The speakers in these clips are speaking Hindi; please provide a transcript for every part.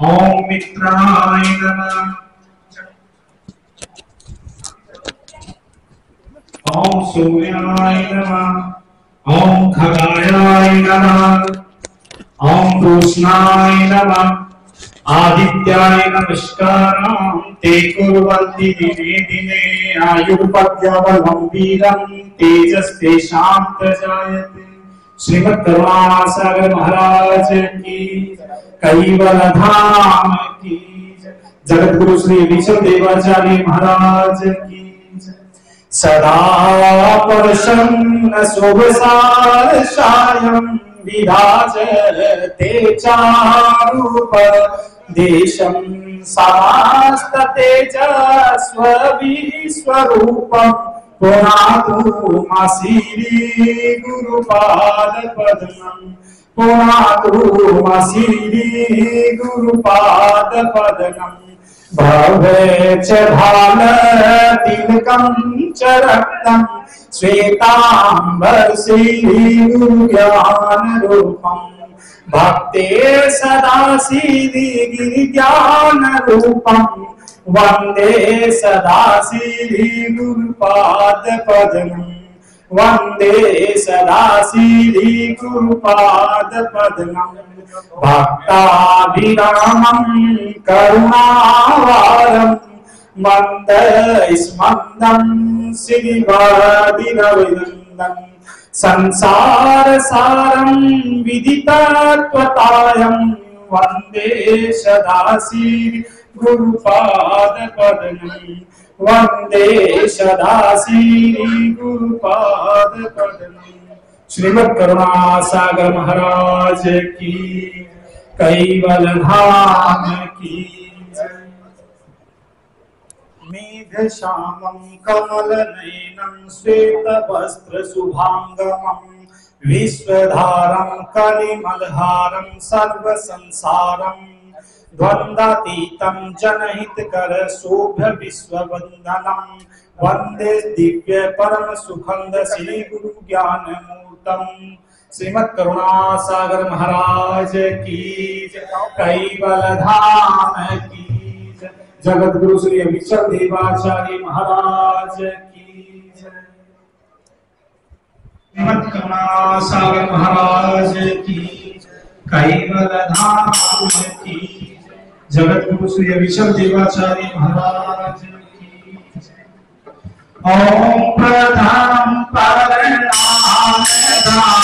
ओम मित्राय नमः। ओम सूर्याय नमः। ओम खगायाय नमः। ओम कृष्णाय नमः। आदित्याय नमस्कारं ते कुर्वन्ति दिने दिने आयुर्पद्यवलं वीरं तेजस्तेषां प्रजायते। श्रीमद् करुणासागर महाराज की, कैवल धाम की, जगद्गुरु श्री विचल देवाचार्य महाराज की। सदा प्रसन्न शुभसार सायं विराजते चारुपदेशं समस्त तेजस्व विश्वरूपं पुनातु श्री गुरुपाद पद्मं पुनातु श्री गुरुपाद पद्मं भवे च भालतिलकं च रक्तं श्वेतांबर श्री गुरुज्ञानरूपं भक्ते सदा श्री गिरिज्ञानरूपं वन्दे सदा श्री गुरुपाद पद्मं वन्दे सदा श्री गुरुपाद पद्मं भक्ताभिरामं करुणावारं मन्दस्मन्दं श्रीवादिरविन्दं संसारसारं विदितत्वतायं वन्दे सदा श्री गुरुपाद पद्मं वन्दे सदा श्री गुरुपाद पद्मं। श्रीमद् करुणासागर महाराज की, कैवल धाम की। मेघ श्यामं कमलनयनं श्वेतवस्त्र शुभांगमं विश्वधारं कलिमलहारं सर्वसंसारं द्वन्द्वातीतं जनहितकर शोभ्य विश्ववन्दनं वन्दे दिव्य परम सुखंद श्री गुरु ज्ञान मूर्तम। श्रीमद् करुणासागर महाराज की, कैवल धाम की, जगद्गुरु श्री विचल देवाचार्य महाराज की। श्रीमद् करुणासागर महाराज की, कैवल धाम की, जगद्गुरु श्री विचल देवाचार्य महाराज की। ओम प्रधान परनाम धाम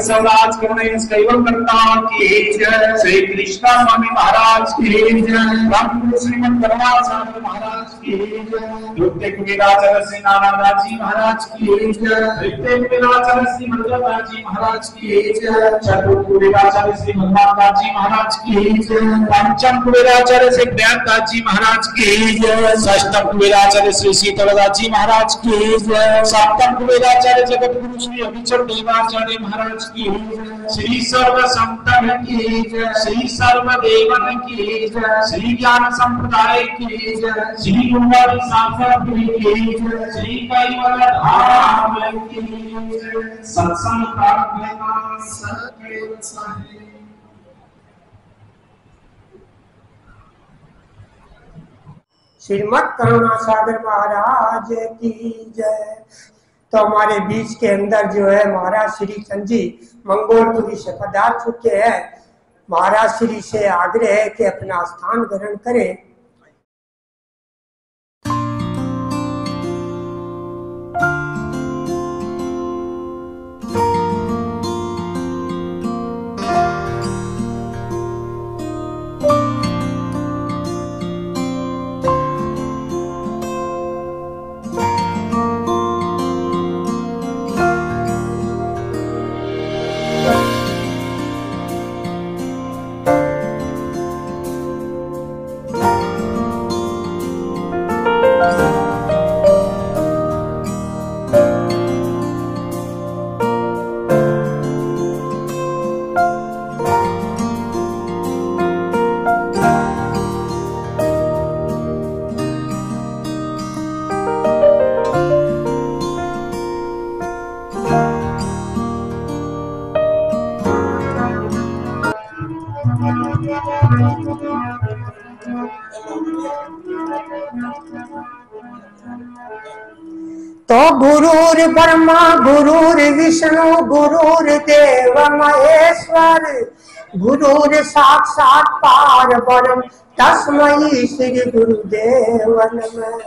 सर्वराज करने कैवल करता की जय। श्री कृष्ण स्वामी महाराज की जय। रामगुरु श्रीमद् करुणासागर महाराज की जय। द्वितीय कुबेराचार्य श्री नारायण जी महाराज की जय। तृतीय कुबेराचार्य श्री मल्लदास जी महाराज की जय। चतुर्थ कुबेराचार्य श्री मल्लदास जी महाराज की जय। पंचम कुबेराचार्य श्री ज्ञानदास जी महाराज की जय। षष्ठम कुबेराचार्य श्री शीतलदास जी महाराज की जय। सप्तम कुबेराचार्य जगत गुरु श्री योगीचर देवाचार्य महाराज की, श्री सर्व संतन की, श्री सर्व देवन की, श्री ज्ञान संप्रदाय की, श्री कुमारी साफी की, श्री कैवल धाम की। सत्संग प्रार्थना सके साहे। श्रीमद करुणा सागर महाराज की जय। तो हमारे बीच के अंदर जो है महाराज श्री चंद जी मंगोलपुरी से पधार चुके हैं। महाराज श्री से आग्रह है कि अपना स्थान ग्रहण करें। तो गुरुर ब्रह्मा गुरुर विष्णु गुरुर देव महेश्वर गुरुर साक्षात पार ब्रह्म तस्मै श्री गुरुदेव नमः।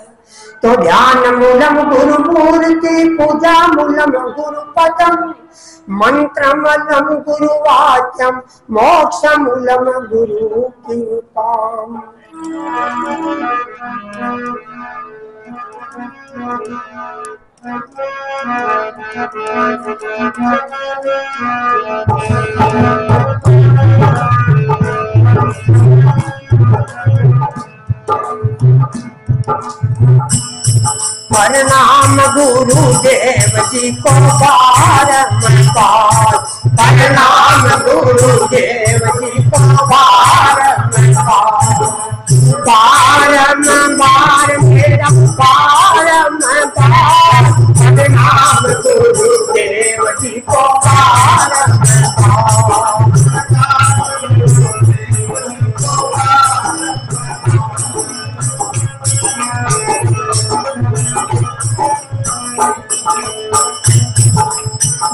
तो ध्यान मूलम गुरु मूर्ति पूजा मूलम गुरु पदम मंत्र मूलम गुरु वाक्यम मोक्ष मूलम गुरु कृपाम। प्रणाम गुरुदेव जी को बारंबार, प्रणाम गुरुदेव जी को बारंबार, बारंबार मेरा बारंबार, प्रणाम गुरुदेव जी को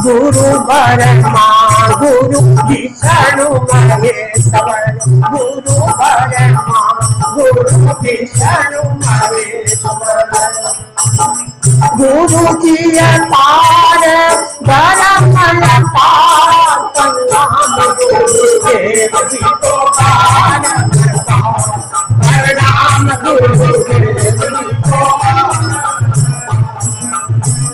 गुरु ब्रह्मा गुरु विष्णु महेश्वर गुरु ब्रह्मा गुरु विष्णु महेश्वर गुरु जी पार ब्रह्म पार प्रणाम गुरुदेव जी को प्रणाम गुरुदेव जी को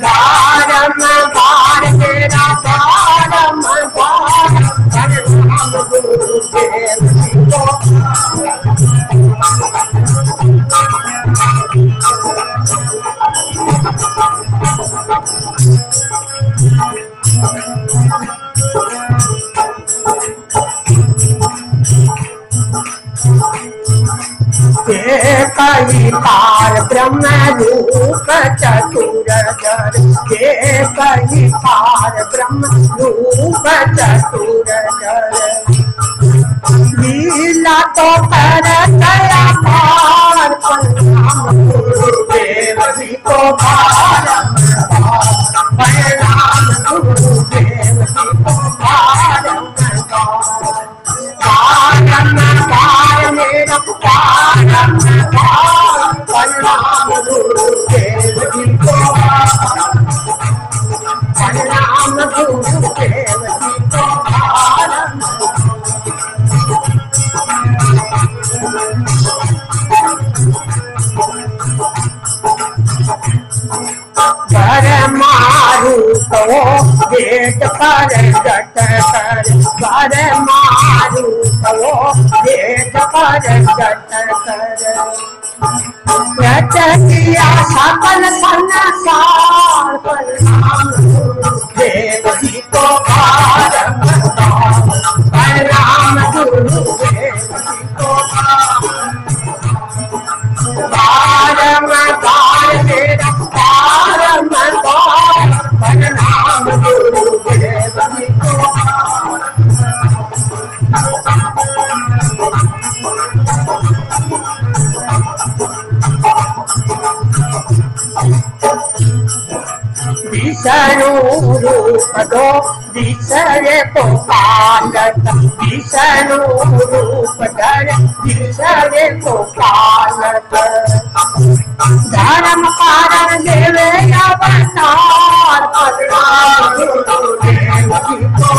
बारंबार मेरा बारंबार प्रणाम गुरुदेव जी को। कई पार ब्रह्म रूप चतुरधर कई पार ब्रह्म रूप चतुरधर लीला तो कर गया पार प्रणाम गुरुदेव जी को बारंबार प्रणाम गुरुदेव जी को बारंबार मेरा बारंबार प्रणाम गुरुदेव जी को प्रणाम गुरुदेव जी को रूप भेट कर जट कर रूप भेट कर जट कर रच किया सकल संसार प्रणाम गुरुदेव विष्णु रूप दो विषय को पालत विष्णु रूप धर विषय को पालत धर्म कारण देवे अवतार प्रणाम गुरुदेव जी को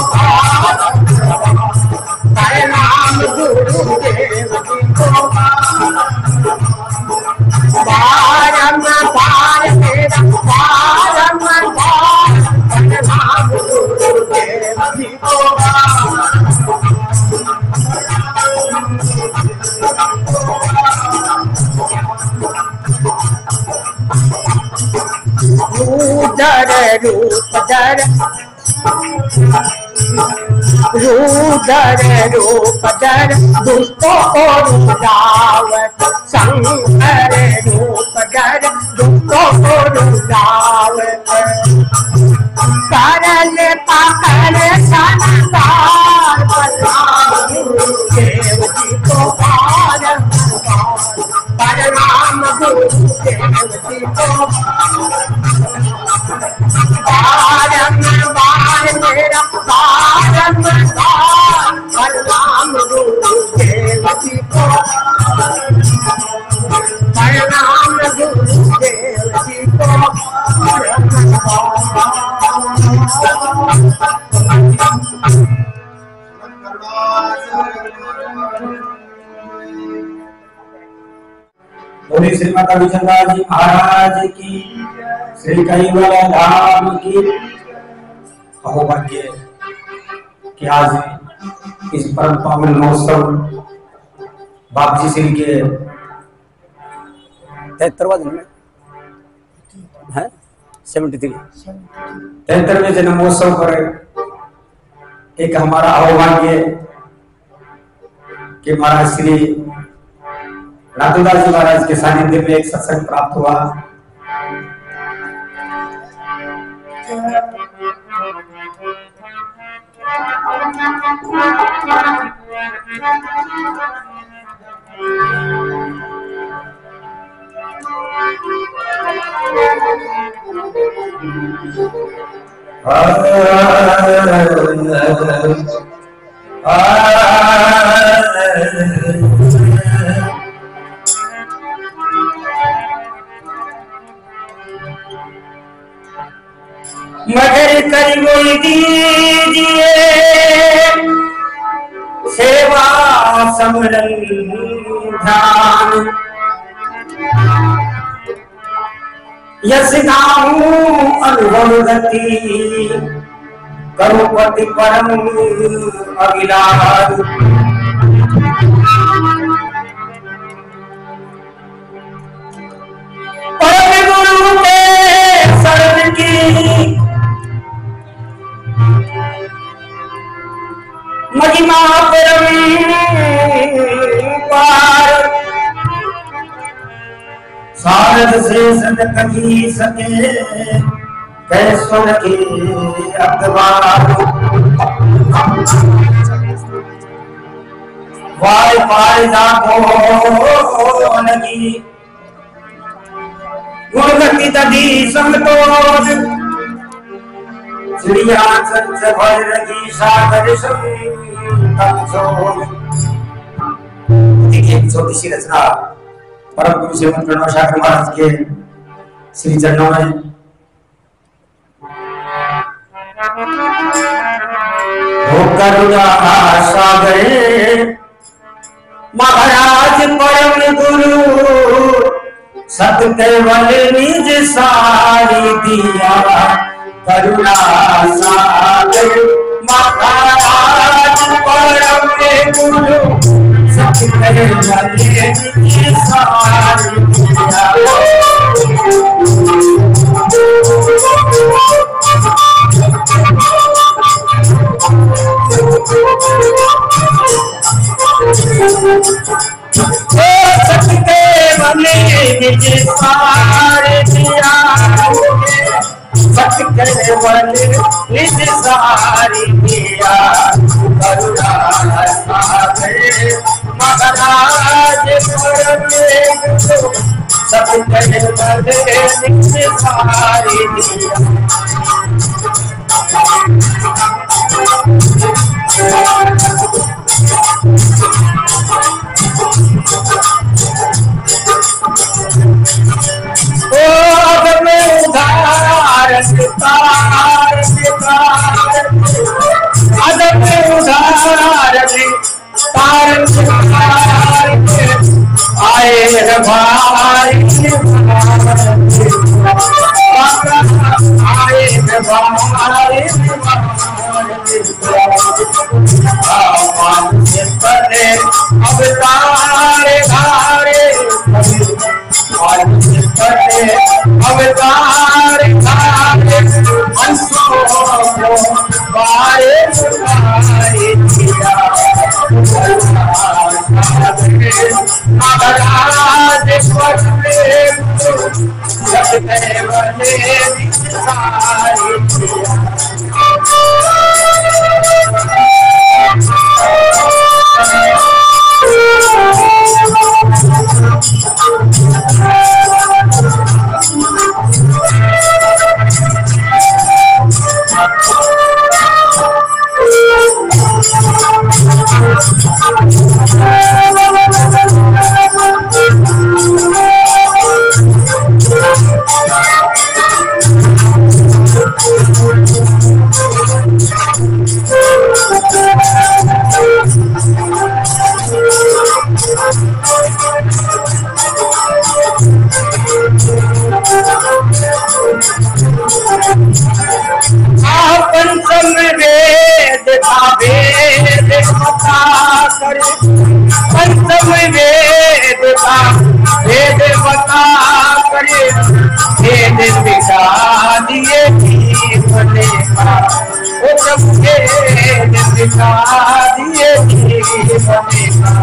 प्रणाम गुरुदेव जी को बारंबार मेरा बारंबार प्रणाम गुरुदेव जी को रुदर रूप धर दुष्टों को रुलावत शंकर रूप धर दुष्टों को रुलावत करल पकड़ सनकार प्रणाम गुरुदेव जी को प्रणाम गुरुदेव जी को बारंबार मेरा बारंबार प्रणाम गुरुदेव जी को प्रणाम गुरुदेव जी को बोले श्री माता विजयदास जी महाराज की, श्री कैवल धाम की। अहोभाग्य कि आज इस परम पावन महोत्सव बापजी श्री के 73वें जन्म महोत्सव पर एक हमारा अहोभाग्य कि महाराज श्री नाथुदास जी महाराज के सानिध्य में एक सत्संग प्राप्त हुआ। मगर कर दीजिए सेवा समरण ध्यान, यश नाम अनुभव गति करो पति परम अभिलाष। परम गुरु के शरण की महिमा परम्पार, सारद से सद कही सके कैश्वर के अखबार। वाय पाय जागो लगी गुणगति तदी संतोष, चिड़िया चंच भर लगी सागर देखिए एक छोटी सी रचना परम गुरु श्रीमद प्रणव शास्त्री महाराज के श्री चरणों में। करुणा सागर महाराज परम गुरु सत केवल निज सारी दिया। करुणा सागर महाराज परम गुरु सत केवल निज सारी दिया। सकते बने निज सारे दिया, भटकने वाले निज सारी किया करुणा सागर महाराज भटकने वाले निज सारी किया आए भाई अवतारे धारे अवतारे धारे बारे महाराज पंचम वेद का वेद बता कर पंचम वेद का वेद बता कर वेद दिखा दिए बने का वो जब वेद दिखा दिए बने का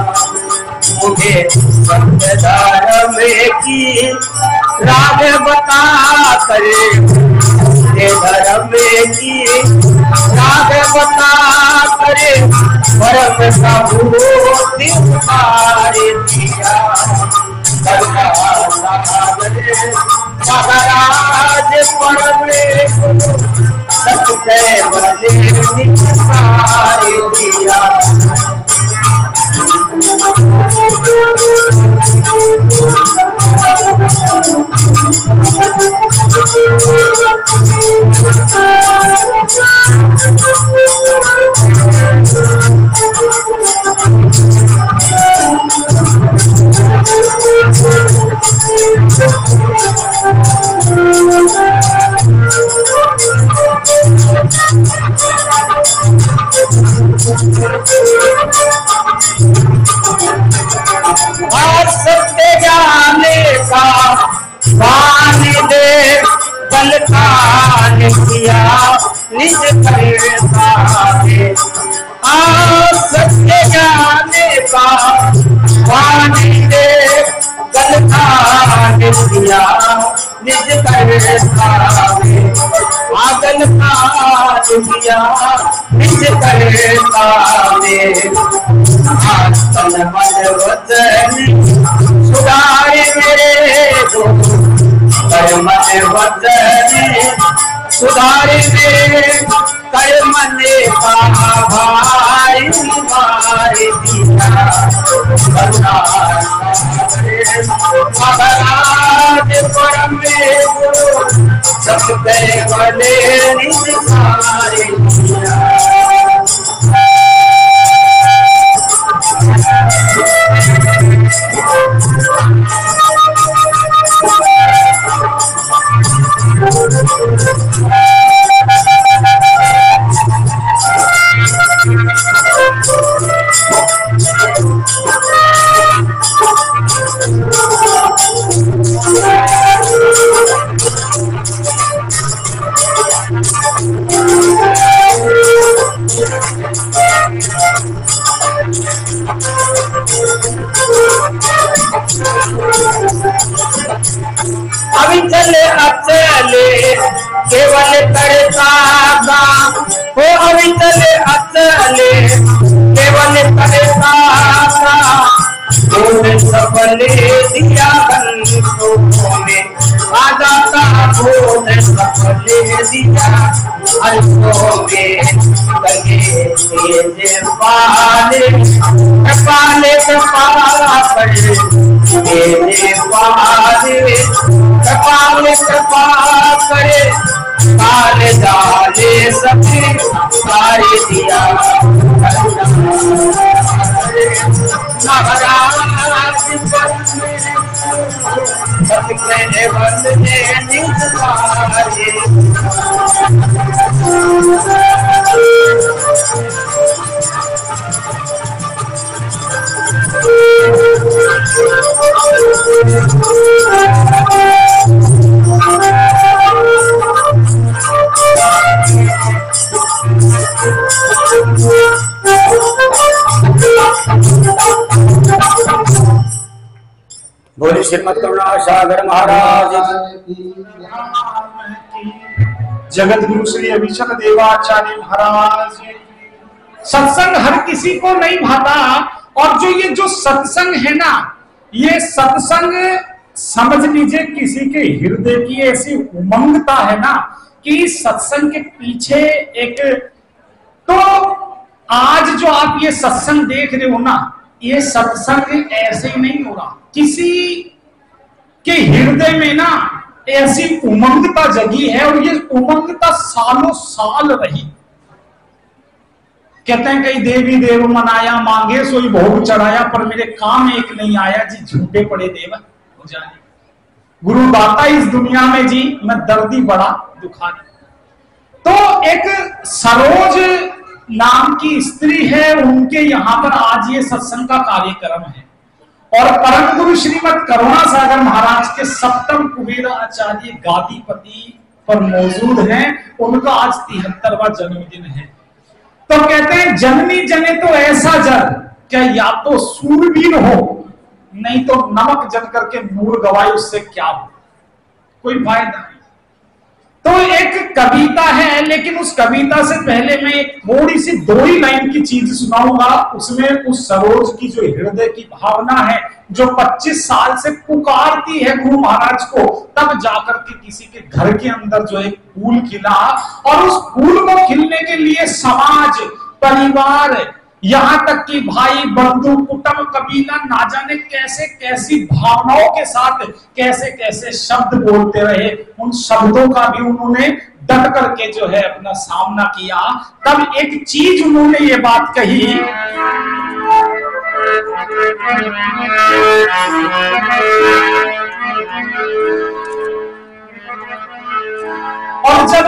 मुझे संतदार में की राग बता करे धर्म की राग बता करे परम सबूति उतारे दिया महाराज परमे सत्य बने निसारे दिया आज सत्य जाने का वाणी दे बलखान किया निज करता है आज सत्य जाने का वाणी दे बलखान किया निज करता है आगन खान किया निज करता है आसन मन वचन सुधारे मेरे कर मन वचन सुधारे मेरे कर मन का भाई मारे दिया महाराज परमे सबके बने निज सारे दिया केवल तरसागा हो अविचल अचले केवल तरसागा बोल सबले दिया बंधुओं में आदाता बोल सबले दिया अल्पों में लगे तेज पाले पाले कपाला पर तेज पाले कपाले कपाला करे काल डाले सभी सारे दिया सत्य बंदे बोले श्रीमद करुणा सागर महाराज जगत गुरु श्री अभिषेक देवाचार्य महाराज। सत्संग हर किसी को नहीं भाता, और जो ये जो सत्संग है ना, ये सत्संग समझ लीजिए किसी के हृदय की ऐसी उमंगता है ना कि सत्संग के पीछे एक, तो आज जो आप ये सत्संग देख रहे हो ना, ये सत्संग ऐसे ही नहीं हो रहा, किसी के हृदय में ना ऐसी उमंगता जगी है, और ये उमंगता सालों साल रही। कहते हैं कई देवी देव मनाया, मांगे सोई भोग चढ़ाया, पर मेरे काम एक नहीं आया जी, झूठे पड़े देव हो जाने। गुरु दाता इस दुनिया में जी, मैं दर्दी बड़ा दुखारी। तो एक सरोज नाम की स्त्री है, उनके यहाँ पर आज ये सत्संग का कार्यक्रम है, और परम गुरु श्रीमद करुणा सागर महाराज के सप्तम कुबेर आचार्य गादीपति पर मौजूद हैं। उनका आज 73वां जन्मदिन है। तो कहते हैं जननी जने तो ऐसा जन, क्या या तो सूरवीर हो, नहीं तो नमक जन करके नूर गवाए, उससे क्या हो, कोई फायदा नहीं। तो एक कविता है, लेकिन उस कविता से पहले मैं एक थोड़ी सी 2 ही लाइन की चीज सुनाऊंगा। उसमें उस सरोज की जो हृदय की भावना है, जो 25 साल से पुकारती है गुरु महाराज को, तब जाकर के किसी के घर के अंदर जो एक फूल खिला, और उस फूल को खिलने के लिए समाज, परिवार, यहाँ तक कि भाई बंधु कुटुंब कबीला ना जाने कैसे कैसी भावनाओं के साथ कैसे कैसे शब्द बोलते रहे, उन शब्दों का भी उन्होंने डट करके जो है अपना सामना किया। तब एक चीज उन्होंने ये बात कही, और जब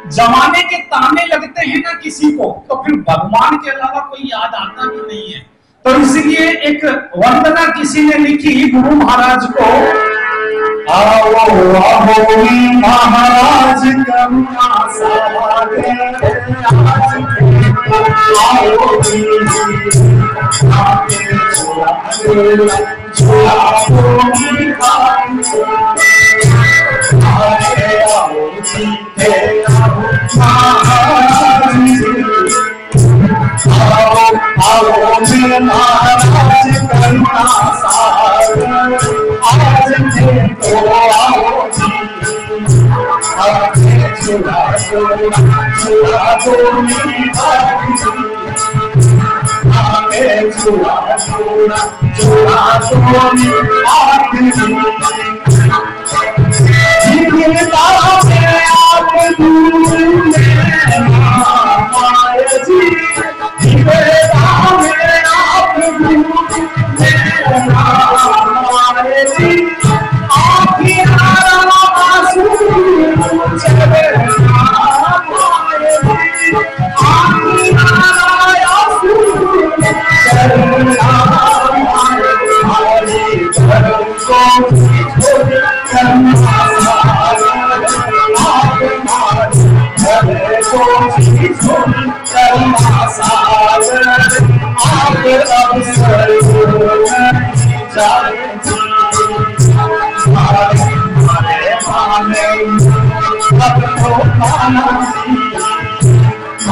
जमाने के ताने लगते हैं ना किसी को, तो फिर भगवान के अलावा कोई याद आता भी नहीं है। तो इसलिए एक वंदना किसी ने लिखी गुरु महाराज को, आओ आओ महाराज करुणा सागर,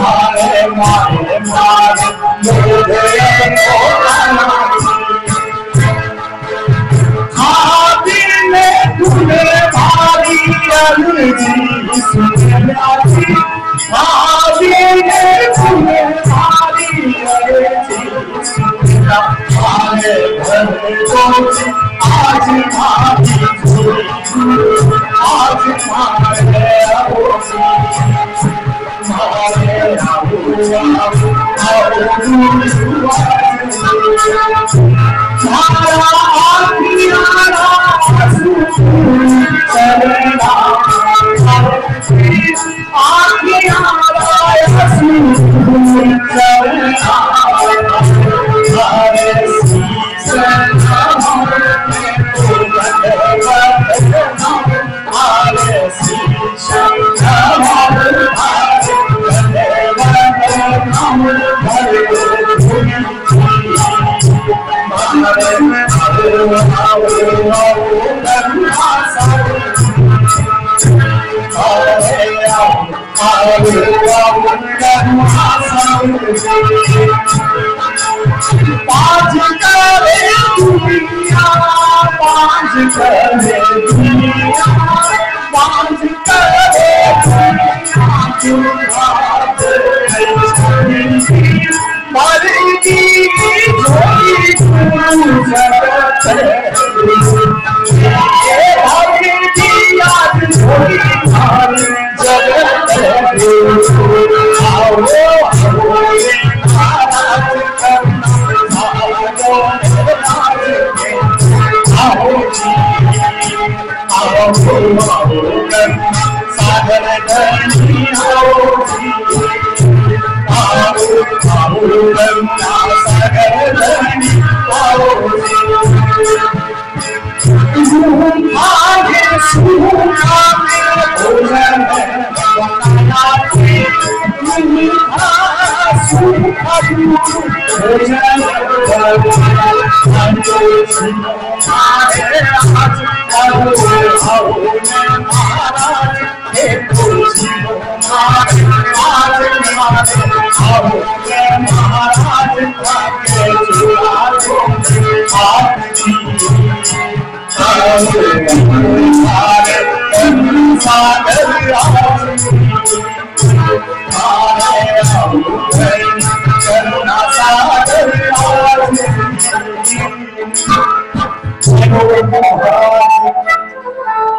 मारे मारे मारे तुम्हें भारी अर्जी सुनाती, तुम्हें भारी अर्जी सुना, मारे घर को आज भारी आज मारे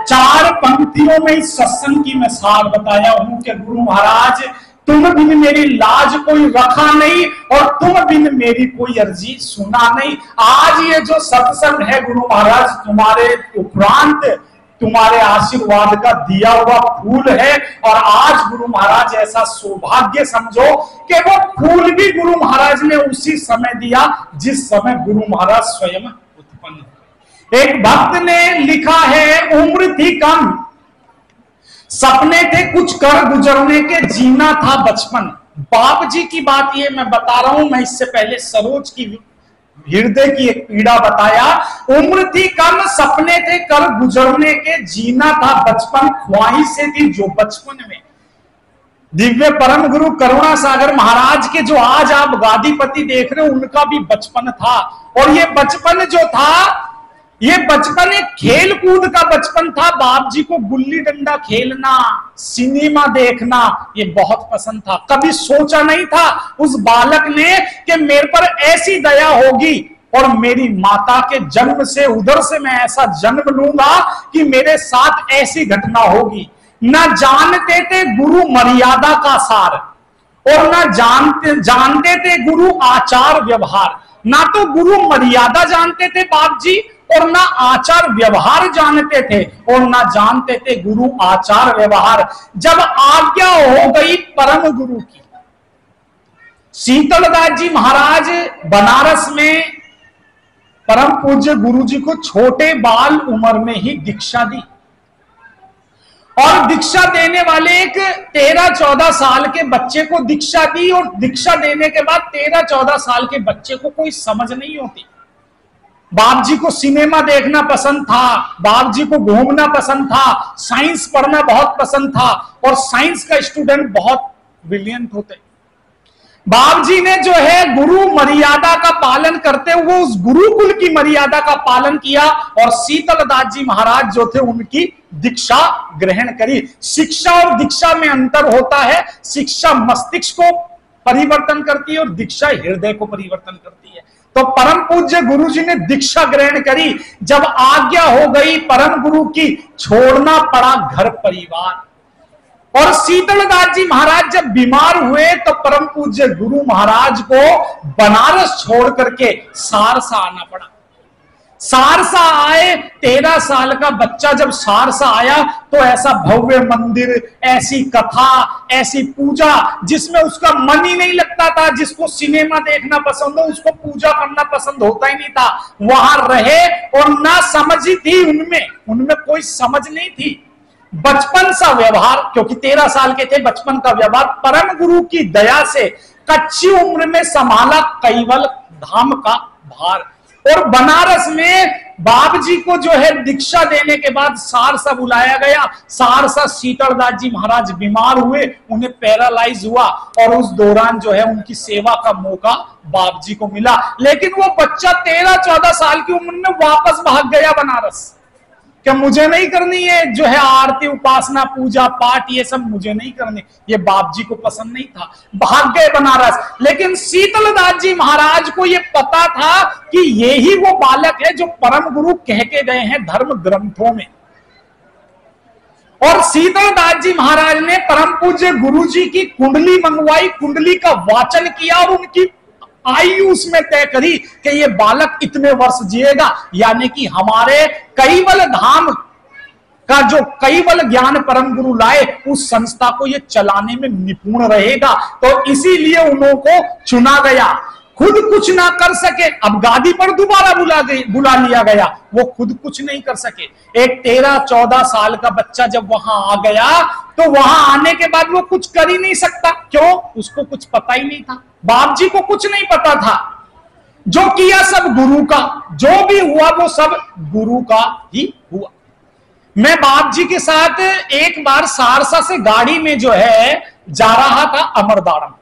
चार पंक्तियों में इस सत्संग की मिसाल बताया हूं कि गुरु महाराज तुम बिन मेरी लाज कोई रखा नहीं और तुम बिन मेरी कोई अर्जी सुना नहीं। आज ये जो सत्संग है गुरु महाराज तुम्हारे उपरांत तुम्हारे आशीर्वाद का दिया हुआ फूल है और आज गुरु महाराज ऐसा सौभाग्य समझो कि वो फूल भी गुरु महाराज ने उसी समय दिया जिस समय गुरु महाराज स्वयं उत्पन्न। एक भक्त ने लिखा है, उम्र थी कम, सपने थे कुछ कर गुजरने के, जीना था बचपन। बाप जी की बात ये मैं बता रहा हूं, मैं इससे पहले सरोज की हृदय की एक पीड़ा बताया। उम्र थी कम, सपने थे कर गुजरने के, जीना था बचपन, ख्वाहिशें थी जो बचपन में। दिव्य परम गुरु करुणा सागर महाराज के जो आज आप गादीपति देख रहे हो उनका भी बचपन था और ये बचपन जो था ये बचपन एक खेल कूद का बचपन था। बाप जी को गुल्ली डंडा खेलना, सिनेमा देखना ये बहुत पसंद था। कभी सोचा नहीं था उस बालक ने कि मेरे पर ऐसी दया होगी और मेरी माता के जन्म से उधर से मैं ऐसा जन्म लूंगा कि मेरे साथ ऐसी घटना होगी। न जानते थे गुरु मर्यादा का सार और न जानते थे गुरु आचार व्यवहार। ना तो गुरु मर्यादा जानते थे बाप जी और ना आचार व्यवहार जानते थे और ना जानते थे गुरु आचार व्यवहार। जब आज्ञा हो गई परम गुरु की, शीतलदास जी महाराज बनारस में परम पूज्य गुरु जी को छोटे बाल उम्र में ही दीक्षा दी और दीक्षा देने वाले एक 13-14 साल के बच्चे को दीक्षा दी और दीक्षा देने के बाद 13-14 साल के बच्चे को कोई समझ नहीं होती। बाप जी को सिनेमा देखना पसंद था, बाप जी को घूमना पसंद था, साइंस पढ़ना बहुत पसंद था, और साइंस का स्टूडेंट बहुत ब्रिलियंट होते। बाप जी ने जो है गुरु मर्यादा का पालन करते हुए उस गुरुकुल की मर्यादा का पालन किया और शीतलदास जी महाराज जो थे उनकी दीक्षा ग्रहण करी। शिक्षा और दीक्षा में अंतर होता है, शिक्षा मस्तिष्क को परिवर्तन करती है और दीक्षा हृदय को परिवर्तन करती है। तो परम पूज्य गुरु जी ने दीक्षा ग्रहण करी। जब आज्ञा हो गई परम गुरु की, छोड़ना पड़ा घर परिवार। और शीतलदास जी महाराज जब बीमार हुए तो परम पूज्य गुरु महाराज को बनारस छोड़ करके सारसा आना पड़ा। सारसा आए, 13 साल का बच्चा जब सारसा आया तो ऐसा भव्य मंदिर, ऐसी कथा, ऐसी पूजा जिसमें उसका मन ही नहीं लगता था। जिसको सिनेमा देखना पसंद हो उसको पूजा करना पसंद होता ही नहीं था। वहां रहे और ना समझ ही थी उनमें कोई समझ नहीं थी। बचपन सा व्यवहार, क्योंकि 13 साल के थे, बचपन का व्यवहार परम गुरु की दया से कच्ची उम्र में संभाला कैवल धाम का भार। और बनारस में बाप जी को जो है दीक्षा देने के बाद सारसा बुलाया गया। सारसा शीतलदास जी महाराज बीमार हुए, उन्हें पैरालाइज हुआ और उस दौरान जो है उनकी सेवा का मौका बाप जी को मिला। लेकिन वो बच्चा 13-14 साल की उम्र में वापस भाग गया बनारस। क्या मुझे नहीं करनी है जो है आरती, उपासना, पूजा पाठ, ये सब मुझे नहीं करनी, ये बाप जी को पसंद नहीं था, भाग गए बनारस। लेकिन शीतलदास जी महाराज को ये पता था कि यही वो बालक है जो परम गुरु कह के गए हैं धर्म ग्रंथों में। और शीतलदास जी महाराज ने परम पूज्य गुरु जी की कुंडली मंगवाई, कुंडली का वाचन किया और उनकी आयु उसमें तय करी कि ये बालक इतने वर्ष जिएगा, यानी कि हमारे कैवल धाम का जो कैवल ज्ञान परम गुरु लाए उस संस्था को ये चलाने में निपुण रहेगा। तो इसीलिए उनको चुना गया। खुद कुछ ना कर सके, अब गादी पर दोबारा बुला लिया गया, वो खुद कुछ नहीं कर सके। एक 13-14 साल का बच्चा जब वहां आ गया तो वहां आने के बाद वो कुछ कर ही नहीं सकता। क्यों? उसको कुछ पता ही नहीं था, बाप जी को कुछ नहीं पता था। जो किया सब गुरु का, जो भी हुआ वो सब गुरु का ही हुआ। मैं बाप जी के साथ एक बार सारसा से गाड़ी में जो है जा रहा था अमरदारम,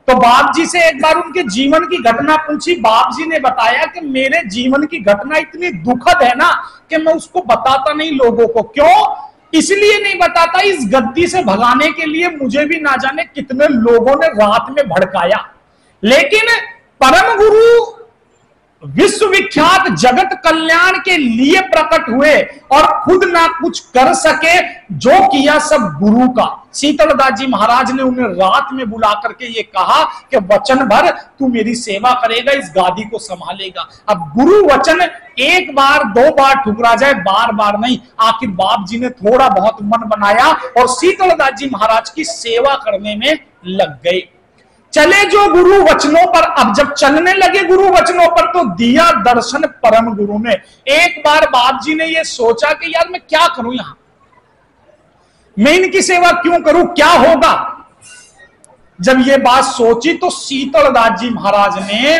तो बाप जी से एक बार उनके जीवन की घटना पूछी। बाप जी ने बताया कि मेरे जीवन की घटना इतनी दुखद है ना कि मैं उसको बताता नहीं लोगों को। क्यों? इसलिए नहीं बताता, इस गद्दी से भगाने के लिए मुझे भी ना जाने कितने लोगों ने रात में भड़काया। लेकिन परम गुरु विश्वविख्यात जगत कल्याण के लिए प्रकट हुए और खुद ना कुछ कर सके, जो किया सब गुरु का। शीतलदास जी महाराज ने उन्हें रात में बुला करके ये कहा कि वचन भर तू मेरी सेवा करेगा, इस गादी को संभालेगा। अब गुरु वचन एक बार 2 बार ठुकरा जाए, बार बार नहीं। आखिर बाप जी ने थोड़ा बहुत मन बनाया और शीतलदास जी महाराज की सेवा करने में लग गए। चले जो गुरु वचनों पर, अब जब चलने लगे गुरु वचनों पर तो दिया दर्शन परम गुरु ने। एक बार बाप जी ने ये सोचा कि यार मैं क्या करूं, यहां मैं इनकी सेवा क्यों करूं, क्या होगा। जब ये बात सोची तो शीतलदास जी महाराज ने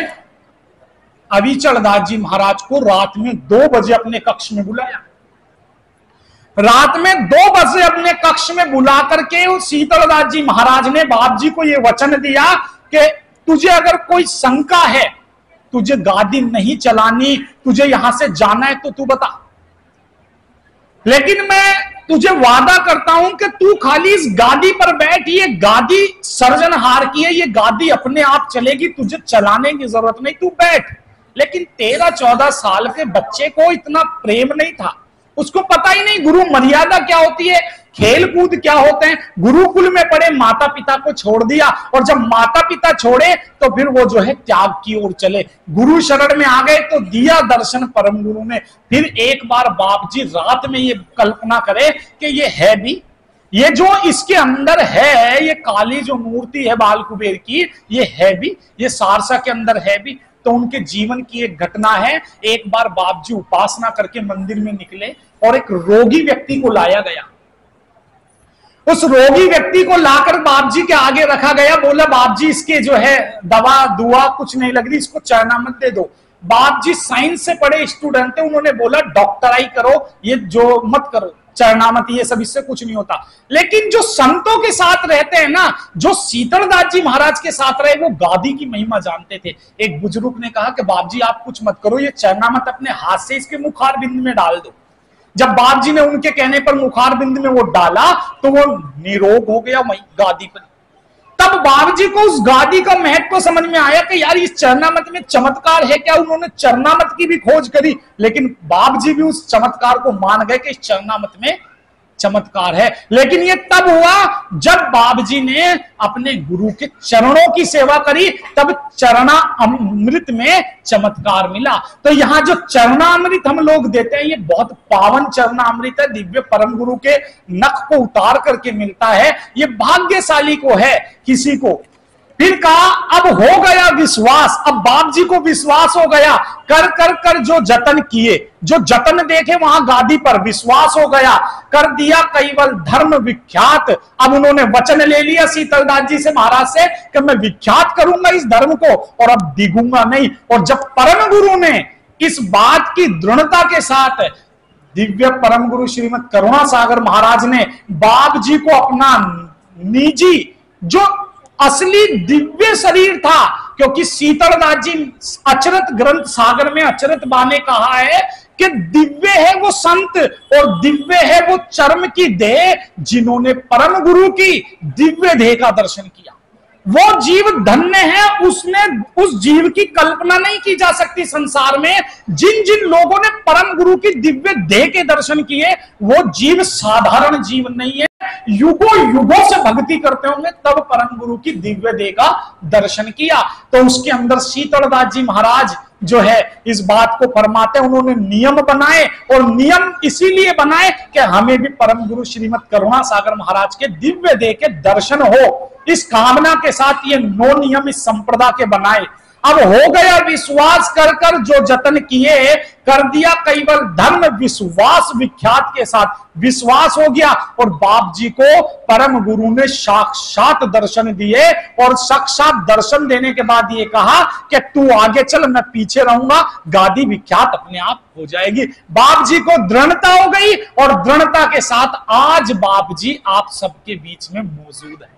अविचलदास जी महाराज को रात में 2 बजे अपने कक्ष में बुलाया। रात में 2 बजे अपने कक्ष में बुला करके शीतलदास जी महाराज ने बाप जी को यह वचन दिया कि तुझे अगर कोई शंका है, तुझे गादी नहीं चलानी, तुझे यहां से जाना है तो तू बता, लेकिन मैं तुझे वादा करता हूं कि तू खाली इस गादी पर बैठ। ये गादी सर्जनहार की है, ये गादी अपने आप चलेगी, तुझे चलाने की जरूरत नहीं, तू बैठ। लेकिन 13-14 साल के बच्चे को इतना प्रेम नहीं था, उसको पता ही नहीं गुरु मर्यादा क्या होती है, खेल कूद क्या होते हैं। गुरुकुल में पढ़े, माता पिता को छोड़ दिया, और जब माता पिता छोड़े तो फिर वो जो है त्याग की ओर चले। गुरु शरण में आ गए तो दिया दर्शन परम गुरु ने। फिर एक बार बाप जी रात में ये कल्पना करे कि ये है भी, ये जो इसके अंदर है, ये काली जो मूर्ति है बाल कुबेर की, ये है भी, ये सारसा के अंदर है भी। तो उनके जीवन की एक घटना है। एक बार बाप जी उपासना करके मंदिर में निकले और एक रोगी व्यक्ति को लाया गया। उस रोगी व्यक्ति को लाकर बाप जी के आगे रखा गया। बोला बाप जी इसके जो है दवा दुआ कुछ नहीं लग रही, इसको चरना मत दे दो। बाप जी साइंस से पढ़े स्टूडेंट थे, उन्होंने बोला डॉक्टराई करो, ये जो मत करो, चरणामती ये सब, इससे कुछ नहीं होता। लेकिन जो संतों के साथ रहते हैं ना, जो शीतलदास जी महाराज के साथ रहे, वो गादी की महिमा जानते थे। एक बुजुर्ग ने कहा कि बाप जी आप कुछ मत करो, ये चरणामत अपने हाथ से इसके मुखार बिंद में डाल दो। जब बाप जी ने उनके कहने पर मुखार बिंद में वो डाला तो वो निरोग हो गया वही गादी पर। तब बाप जी को उस गादी का महत्व समझ में आया कि यार इस चरणामत में चमत्कार है क्या। उन्होंने चरणामत की भी खोज करी, लेकिन बाप जी भी उस चमत्कार को मान गए कि इस चरणामत में चमत्कार है। लेकिन ये तब हुआ जब बाप जी ने अपने गुरु के चरणों की सेवा करी, तब चरणा अमृत में चमत्कार मिला। तो यहां जो चरणामृत हम लोग देते हैं, ये बहुत पावन चरणामृत है, दिव्य परम गुरु के नख को उतार करके मिलता है। ये भाग्यशाली को है, किसी को। फिर कहा अब हो गया विश्वास, अब बाप जी को विश्वास हो गया, कर कर कर जो जतन किए, जो जतन देखे वहां गादी पर विश्वास हो गया, कर दिया केवल धर्म विख्यात। अब उन्होंने वचन ले लिया शीतलदास जी से, महाराज से, कि मैं विख्यात करूंगा इस धर्म को और अब डिगूंगा नहीं। और जब परम गुरु ने इस बात की दृढ़ता के साथ, दिव्य परम गुरु श्रीमद करुणा सागर महाराज ने बाप जी को अपना निजी जो असली दिव्य शरीर था, क्योंकि शीतलदास जी अचरत ग्रंथ सागर में अचरत बा ने कहा है कि दिव्य है वो संत और दिव्य है वो चर्म की देह, जिन्होंने परम गुरु की दिव्य देह का दर्शन किया। वो जीव धन्य है, उसने उस जीव की कल्पना नहीं की जा सकती संसार में। जिन जिन लोगों ने परम गुरु की दिव्य देह के दर्शन किए, वो जीव साधारण जीव नहीं है, युगों युगों से भक्ति करते होंगे, तब परम गुरु की दिव्य देह का दर्शन किया। तो उसके अंदर शीतलदास जी महाराज जो है इस बात को फरमाते, उन्होंने नियम बनाए, और नियम इसीलिए बनाए कि हमें भी परम गुरु श्रीमद करुणा सागर महाराज के दिव्य देह के दर्शन हो। इस कामना के साथ ये 9 नियम इस संप्रदाय के बनाए। अब हो गया विश्वास कर कर जो जतन किए, कर दिया केवल धर्म विश्वास विख्यात के साथ। विश्वास हो गया और बाप जी को परम गुरु ने साक्षात दर्शन दिए, और साक्षात दर्शन देने के बाद ये कहा कि तू आगे चल, मैं पीछे रहूंगा, गादी विख्यात अपने आप हो जाएगी। बाप जी को दृढ़ता हो गई, और दृढ़ता के साथ आज बाप जी आप सबके बीच में मौजूद है।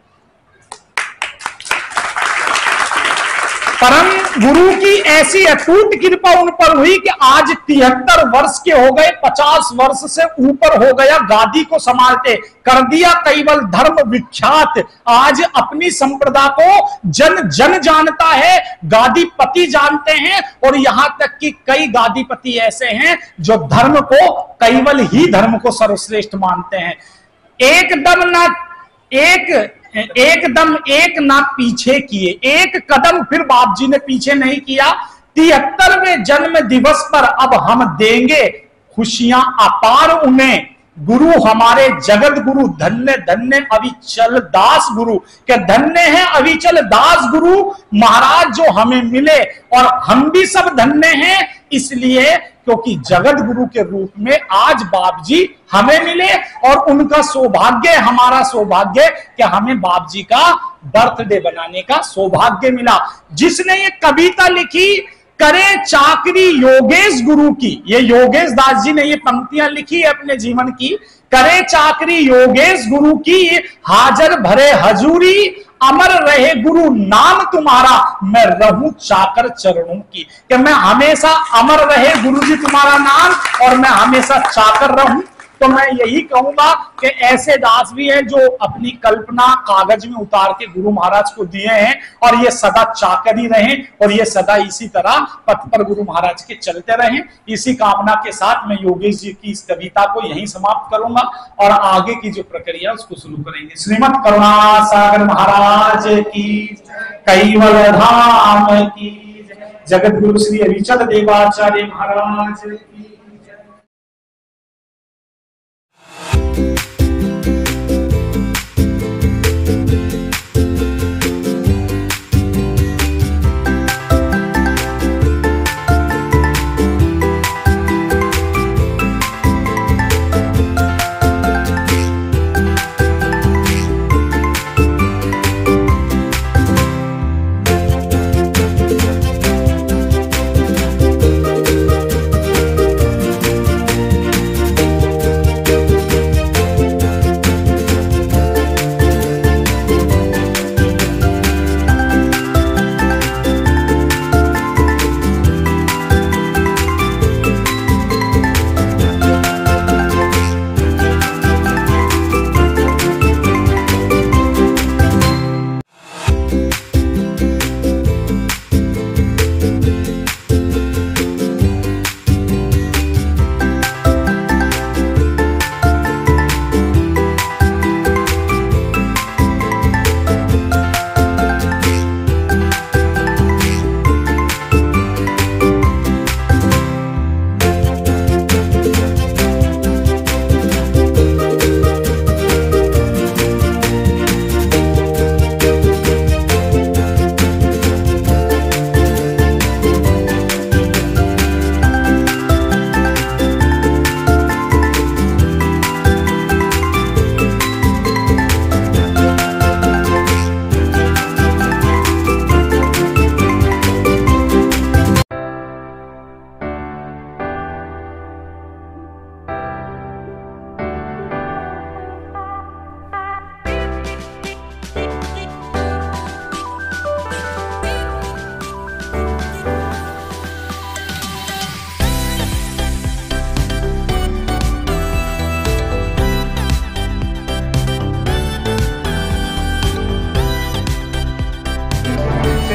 परम गुरु की ऐसी अटूट कृपा उन पर हुई कि आज 73 वर्ष के हो गए, 50 वर्ष से ऊपर हो गया गादी को संभालते, कर दिया केवल धर्म विख्यात। आज अपनी संप्रदाय को जन जन जानता है, गादीपति जानते हैं, और यहां तक कि कई गादीपति ऐसे हैं जो धर्म को, केवल ही धर्म को सर्वश्रेष्ठ मानते हैं। एकदम एक ना पीछे किए, एक कदम फिर बाप जी ने पीछे नहीं किया। 73वें जन्म दिवस पर अब हम देंगे खुशियां अपार उन्हें, गुरु हमारे जगत गुरु, धन्य धन्य अविचल दास गुरु, के धन्य है अविचल दास गुरु महाराज जो हमें मिले, और हम भी सब धन्य हैं इसलिए क्योंकि जगत गुरु के रूप में आज बाप जी हमें मिले, और उनका सौभाग्य, हमारा सौभाग्य कि हमें बाप जी का बर्थडे बनाने का सौभाग्य मिला। जिसने ये कविता लिखी, करे चाकरी योगेश गुरु की, ये योगेश दास जी ने ये पंक्तियां लिखी है अपने जीवन की। करे चाकरी योगेश गुरु की, हाजर भरे हजूरी, अमर रहे गुरु नाम तुम्हारा, मैं रहूं चाकर चरणों की, कि मैं हमेशा अमर रहे गुरु जी तुम्हारा नाम, और मैं हमेशा चाकर रहूं। तो मैं यही कहूंगा कि ऐसे दास भी हैं जो अपनी कल्पना कागज में उतार के गुरु महाराज को दिए हैं, और ये सदा चाकर ही रहें, और ये सदा इसी तरह पथ पर गुरु महाराज के चलते रहें। इसी कामना के साथ मैं योगेश जी की इस कविता को यहीं समाप्त करूंगा, और आगे की जो प्रक्रिया उसको शुरू करेंगे। श्रीमद करुणा सागर महाराज की, कैवल धाम की, जगत गुरु श्री अविचल देवाचार्य महाराज की।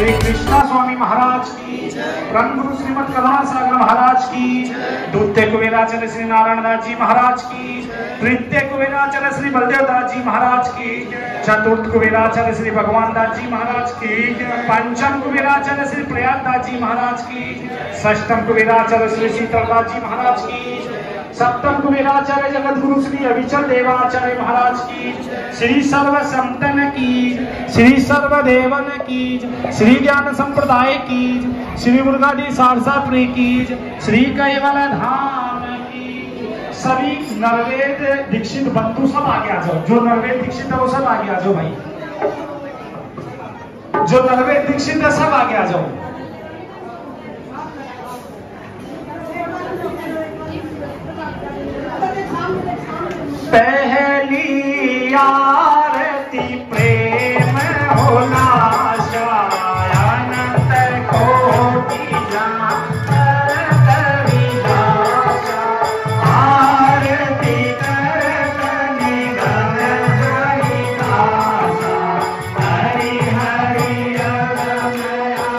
श्री कृष्णा स्वामी महाराज की, परम गुरु श्रीमद करुणा सागर महाराज की, द्वितीय कुबेराचार्य श्री नारायण दास जी महाराज की, तृतीय कुबेराचार्य श्री बलदेव दास जी महाराज की, चतुर्थ कुबेराचार्य श्री भगवान दास जी महाराज की, पंचम कुबेराचार्य श्री प्रयाग दास जी महाराज की, षष्ठम कुबेराचार्य श्री शीतल दास जी महाराज की, सप्तम कुबेराचार्य जगत गुरु श्री अविचल देवाचार्य महाराज की, श्री सर्व संतन की, श्री सर्वदेवन की, श्री ज्ञान संप्रदाय की, श्री मुर्गाडी सारसापुरी की, श्री कैवल धाम की। सभी नरवेद दीक्षित बंधु सब आगे आ जाओ, जो नरवेद दीक्षित है वो सब आगे आ जाओ भाई, जो नरवेद दीक्षित है सब आगे आ जाओ। पहली आरती प्रेम होला अनंत कोटि आरती करतनि गण हरिदासा, हरि हरि रमया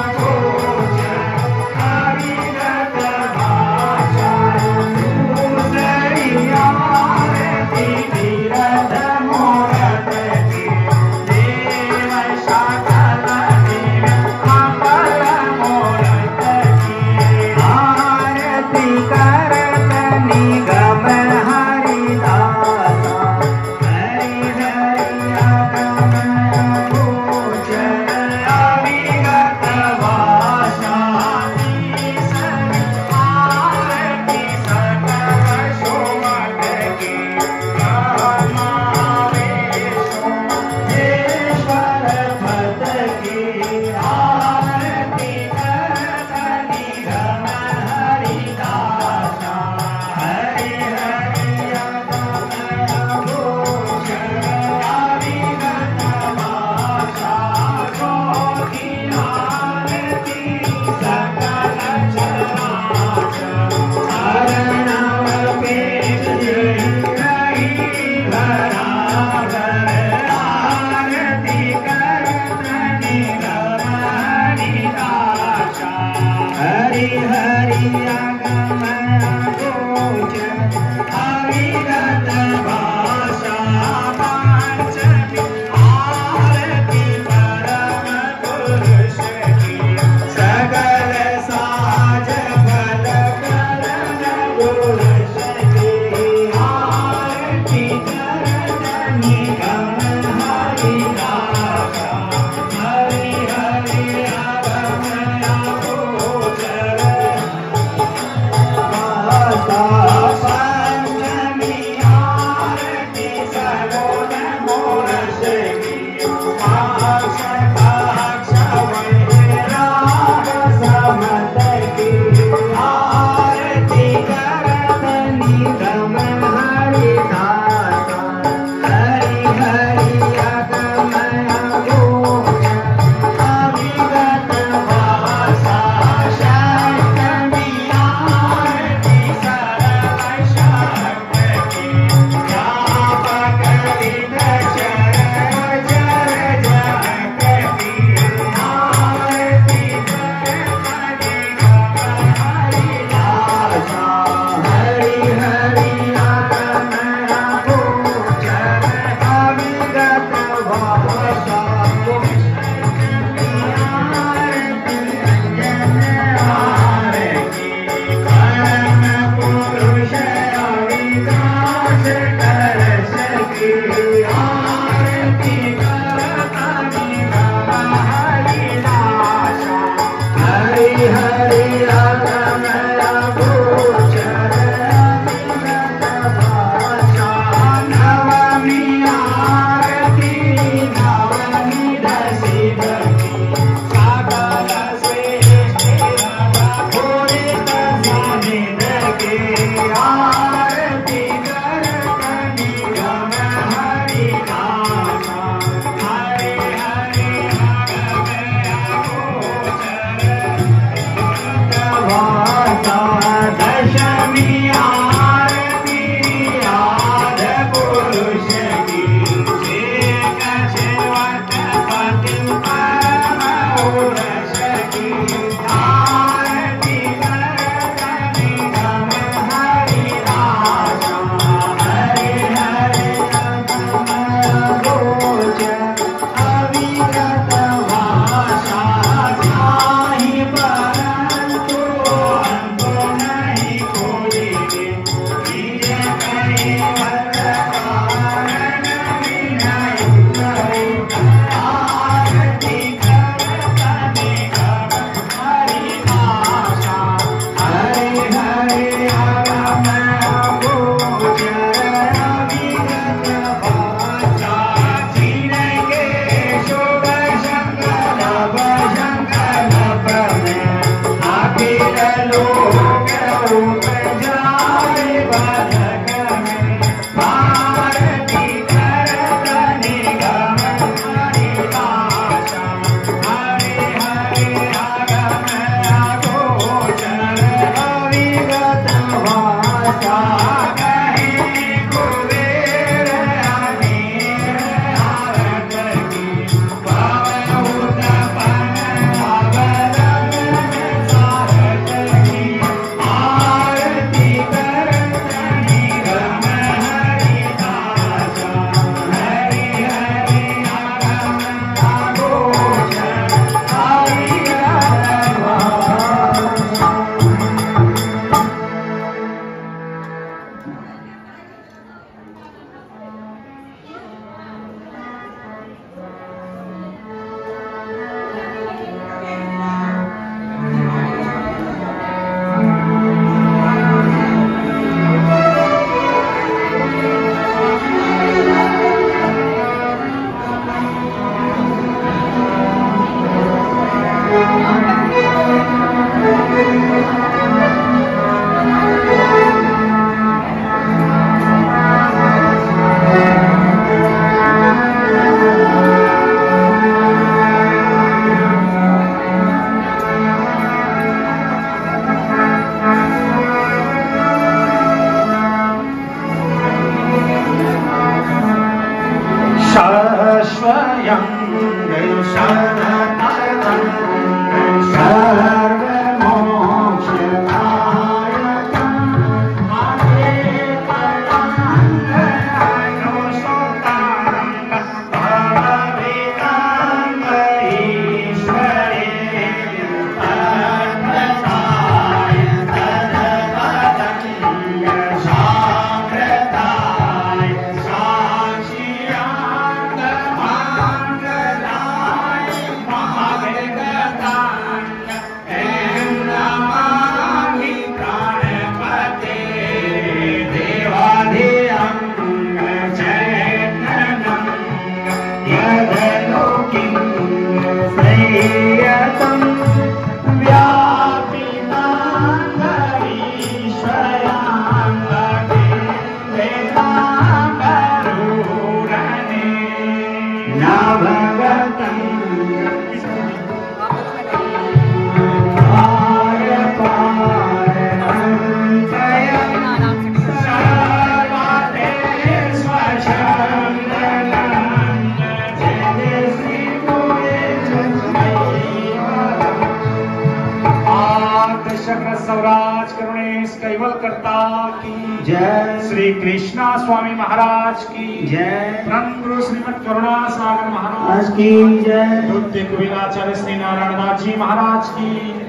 सौराज करुणेश कैवल करता की जय। श्री कृष्णा स्वामी महाराज की जय। परम गुरु श्रीमद करुणा सागर महाराज की जय। द्वितीय कुबेराचार्य श्री नारायण दास जी महाराज की,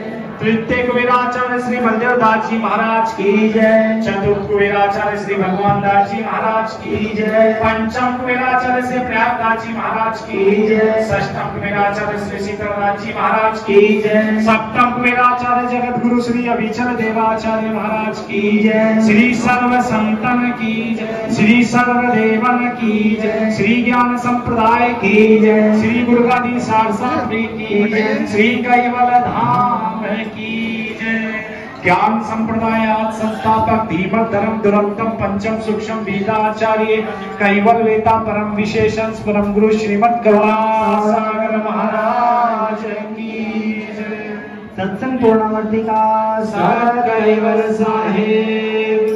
तृतीय कुबेराचार्य श्री बलदेव दास जी महाराज की जय। चतुर्थ कुबेराचार्य श्री भगवान दास जी महाराज की जय। पंचम कुबेराचार्य श्री प्रयाग दास जी महाराज की जय। षष्ठम कुबेराचार्य श्री सीताराम जी महाराज की जय। सप्तम कुबेराचार्य जगत गुरु श्री अभिचर देवाचार्य महाराज की जय। श्री सर्व संतन की जय। श्री सर्व देवन की जय। श्री ज्ञान संप्रदाय की जय। श्री गुरुगादी सारस्वती की जय। श्री कैवल धाम की जय। ज्ञान संप्रदायात संस्थापक धीमत धर्म दुरंतम पंचम सूक्ष्म वेदाचार्य कैवल वेता परम विशेषण परम गुरु श्रीमद करुणा सागर महाराज की जय। सत्संग पूर्णावर्ती का सत कैवल साहेब